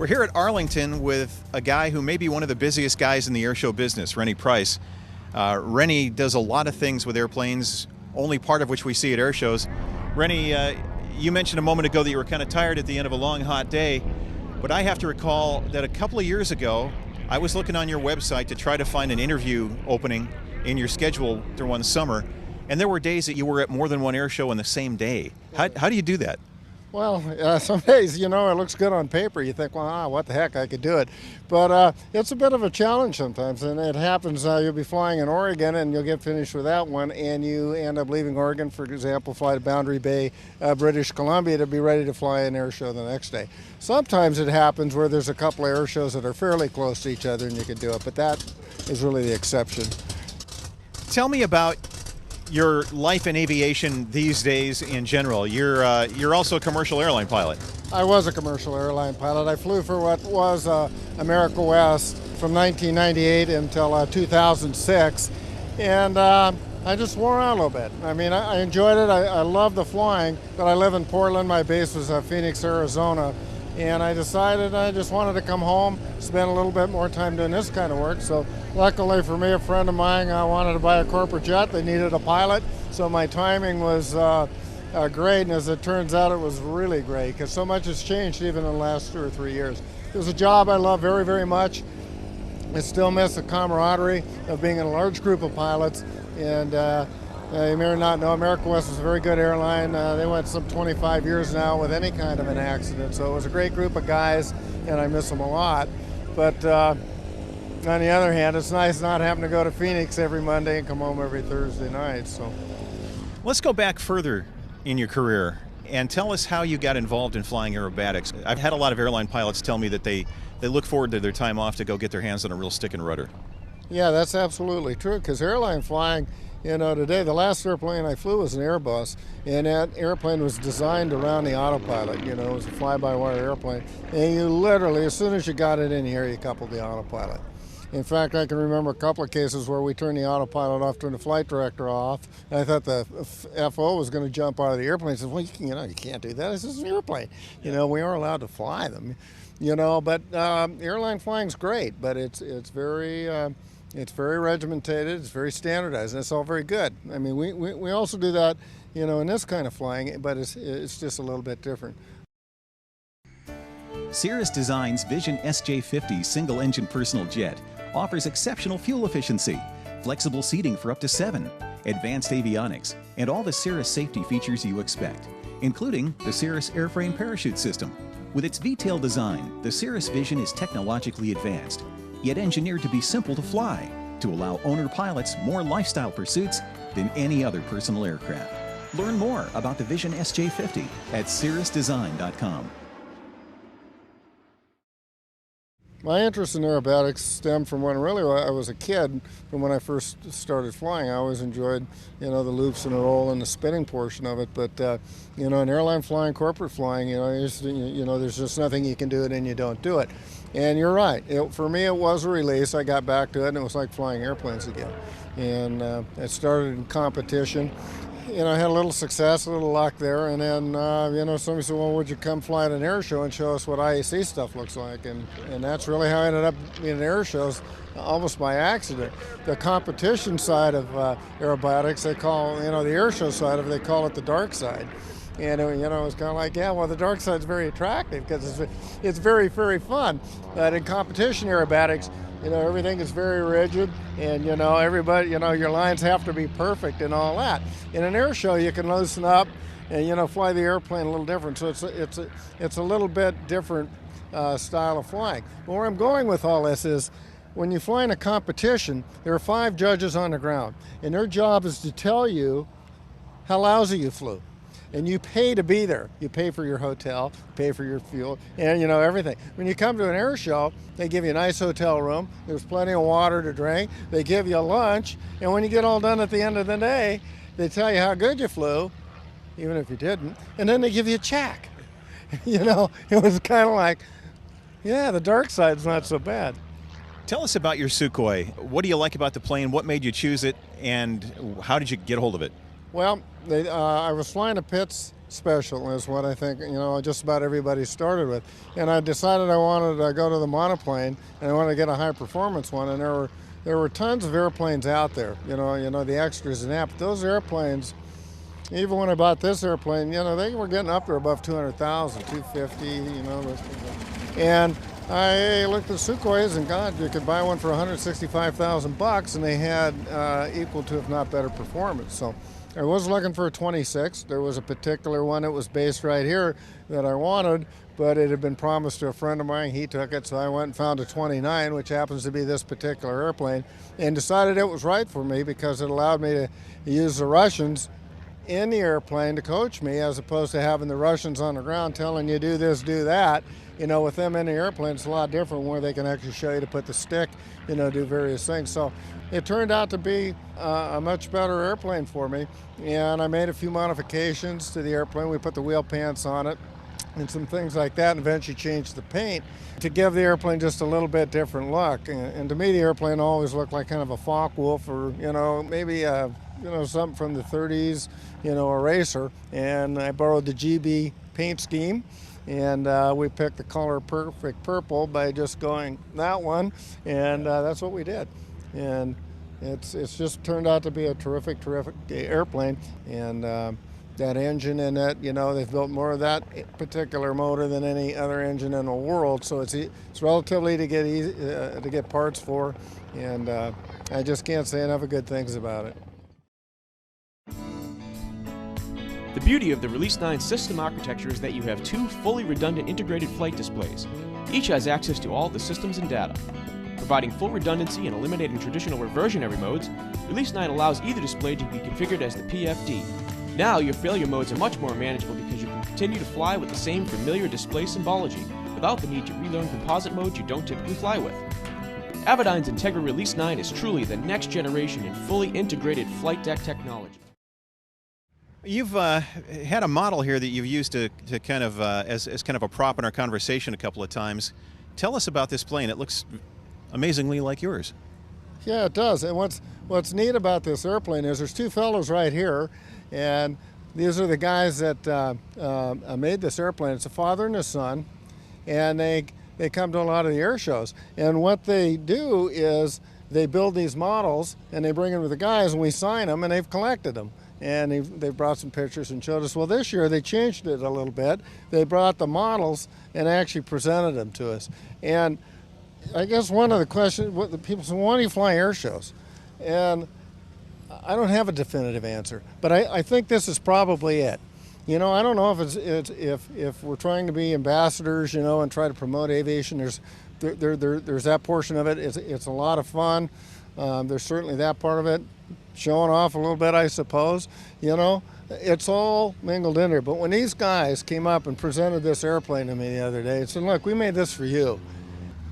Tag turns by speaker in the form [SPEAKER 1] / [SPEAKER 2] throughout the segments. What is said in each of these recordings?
[SPEAKER 1] We're here at Arlington with a guy who may be one of the busiest guys in the airshow business, Renny Price. Renny does a lot of things with airplanes, only part of which we see at airshows. Renny, you mentioned a moment ago that you were kind of tired at the end of a long, hot day, but I have to recall that a couple of years ago, I was looking on your website to try to find an interview opening in your schedule during one summer, and there were days that you were at more than one airshow in the same day. How do you do that?
[SPEAKER 2] Well, some days, it looks good on paper. You think, well, what the heck, I could do it. But it's a bit of a challenge sometimes, and it happens, you'll be flying in Oregon, and you'll get finished with that one, and you end up leaving Oregon, for example, fly to Boundary Bay, British Columbia, to be ready to fly an air show the next day. Sometimes it happens where there's a couple of air shows that are fairly close to each other, and you can do it, but that is really the exception.
[SPEAKER 1] Tell me about your life in aviation these days in general. You're also a commercial airline pilot.
[SPEAKER 2] I was a commercial airline pilot. I flew for what was America West from 1998 until 2006, and I just wore out a little bit. I mean, I enjoyed it. I love the flying, but I live in Portland. My base was Phoenix, Arizona, and I decided I just wanted to come home, spend a little bit more time doing this kind of work. So luckily for me, a friend of mine wanted to buy a corporate jet. They needed a pilot, so my timing was great, and as it turns out, it was really great because so much has changed even in the last 2 or 3 years. It was a job I love very, very much. I still miss the camaraderie of being in a large group of pilots, and you may not know, America West was a very good airline. They went some 25 years now with any kind of an accident, so it was a great group of guys, and I miss them a lot. But on the other hand, it's nice not having to go to Phoenix every Monday and come home every Thursday night. So
[SPEAKER 1] let's go back further in your career and tell us how you got involved in flying aerobatics. I've had a lot of airline pilots tell me that they look forward to their time off to go get their hands on a real stick and rudder.
[SPEAKER 2] Yeah, that's absolutely true, because airline flying, today the last airplane I flew was an Airbus, and that airplane was designed around the autopilot. It was a fly-by-wire airplane, and you literally, as soon as you got it in here, you coupled the autopilot. In fact, I can remember a couple of cases where we turned the autopilot off, turned the flight director off, and I thought the FO was going to jump out of the airplane. He said, well, you can't do that. This is an airplane. We are allowed to fly them. But airline flying's great, but it's very regimented, it's very standardized, and it's all very good. I mean, we also do that, in this kind of flying, but it's just a little bit different.
[SPEAKER 3] Cirrus Design's Vision SJ50 single-engine personal jet offers exceptional fuel efficiency, flexible seating for up to 7, advanced avionics, and all the Cirrus safety features you expect, including the Cirrus airframe parachute system. With its V-tail design, the Cirrus Vision is technologically advanced, yet engineered to be simple to fly, to allow owner pilots more lifestyle pursuits than any other personal aircraft. Learn more about the Vision SJ50 at cirrusdesign.com.
[SPEAKER 2] My interest in aerobatics stemmed from when really I was a kid. From when I first started flying, I always enjoyed, the loops and the roll and the spinning portion of it. But in airline flying, corporate flying, there's just nothing you can do it and you don't do it. And you're right. For me, it was a release. I got back to it, and it was like flying airplanes again. And it started in competition. I had a little success, a little luck there, and then, somebody said, well, would you come fly at an air show and show us what IAC stuff looks like? And that's really how I ended up in air shows, almost by accident. The competition side of aerobatics, they call, the air show side of it, they call it the dark side. And, it was kind of like, yeah, well, the dark side's very attractive because it's very, very fun. But in competition aerobatics, everything is very rigid, and everybody, your lines have to be perfect and all that. In an air show, you can loosen up and fly the airplane a little different. So it's a little bit different style of flying. But where I'm going with all this is, when you fly in a competition, there are 5 judges on the ground, and their job is to tell you how lousy you flew. And you pay to be there. You pay for your hotel, pay for your fuel, and everything. When you come to an air show, they give you a nice hotel room. There's plenty of water to drink. They give you lunch, and when you get all done at the end of the day, they tell you how good you flew, even if you didn't, and then they give you a check. It was kind of like, yeah, the dark side's not so bad.
[SPEAKER 1] Tell us about your Sukhoi. What do you like about the plane? What made you choose it, and how did you get hold of it?
[SPEAKER 2] Well, I was flying to Pitts special is what I think, just about everybody started with. And I decided I wanted to go to the monoplane, and I wanted to get a high performance one, and there were tons of airplanes out there, the extras and that, but those airplanes, even when I bought this airplane, they were getting up there above 200,000, 250, and I looked at Sukhois, and God, you could buy one for $165,000, and they had equal to, if not better, performance. So I was looking for a 26. There was a particular one that was based right here that I wanted, but it had been promised to a friend of mine. He took it, so I went and found a 29, which happens to be this particular airplane, and decided it was right for me because it allowed me to use the Russians in the airplane to coach me, as opposed to having the Russians on the ground telling you do this, do that. With them in the airplane, it's a lot different where they can actually show you to put the stick, do various things. So it turned out to be a much better airplane for me. And I made a few modifications to the airplane. We put the wheel pants on it and some things like that, and eventually changed the paint to give the airplane just a little bit different look. And to me, the airplane always looked like kind of a Focke-Wulf, or, maybe something from the 30s, a racer. And I borrowed the GB paint scheme, and we picked the color perfect purple by just going that one, and that's what we did. And it's just turned out to be a terrific airplane. And that engine in it, they've built more of that particular motor than any other engine in the world, so it's relatively to get parts for, and I just can't say enough of good things about it.
[SPEAKER 4] The beauty of the Release 9 system architecture is that you have two fully redundant integrated flight displays. Each has access to all the systems and data. Providing full redundancy and eliminating traditional reversionary modes, Release 9 allows either display to be configured as the PFD. Now your failure modes are much more manageable because you can continue to fly with the same familiar display symbology without the need to relearn composite modes you don't typically fly with. Avidyne's Integra Release 9 is truly the next generation in fully integrated flight deck technology.
[SPEAKER 1] You've had a model here that you've used to kind of as kind of a prop in our conversation a couple of times. Tell us about this plane. It looks amazingly like yours.
[SPEAKER 2] Yeah, it does. And what's neat about this airplane is there's two fellows right here, and these are the guys that made this airplane. It's a father and a son, and they come to a lot of the air shows. And what they do is they build these models, and they bring them to the guys, and we sign them, and they've collected them. And they brought some pictures and showed us. Well, this year they changed it a little bit. They brought the models and actually presented them to us. And I guess one of the questions, what the people say, why do you fly air shows? And I don't have a definitive answer, but I think this is probably it. I don't know if we're trying to be ambassadors, and try to promote aviation. There's that portion of it. It's a lot of fun. There's certainly that part of it. Showing off a little bit, I suppose. It's all mingled in there. But when these guys came up and presented this airplane to me the other day and said, look, we made this for you.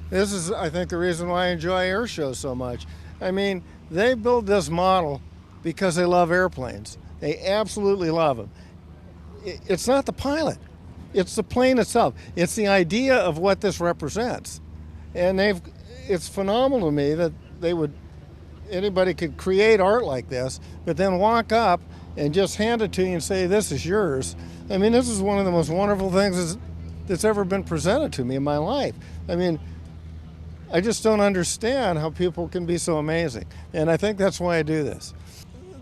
[SPEAKER 2] This is, I think, the reason why I enjoy air shows so much. I mean, they build this model because they love airplanes. They absolutely love them. It's not the pilot. It's the plane itself. It's the idea of what this represents. And it's phenomenal to me that anybody could create art like this, but then walk up and just hand it to you and say, this is yours. I mean, this is one of the most wonderful things that's ever been presented to me in my life. I mean, I just don't understand how people can be so amazing. And I think that's why I do this.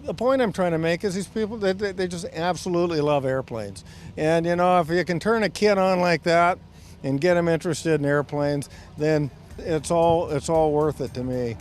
[SPEAKER 2] The point I'm trying to make is these people, they just absolutely love airplanes. And if you can turn a kid on like that and get them interested in airplanes, then it's all worth it to me,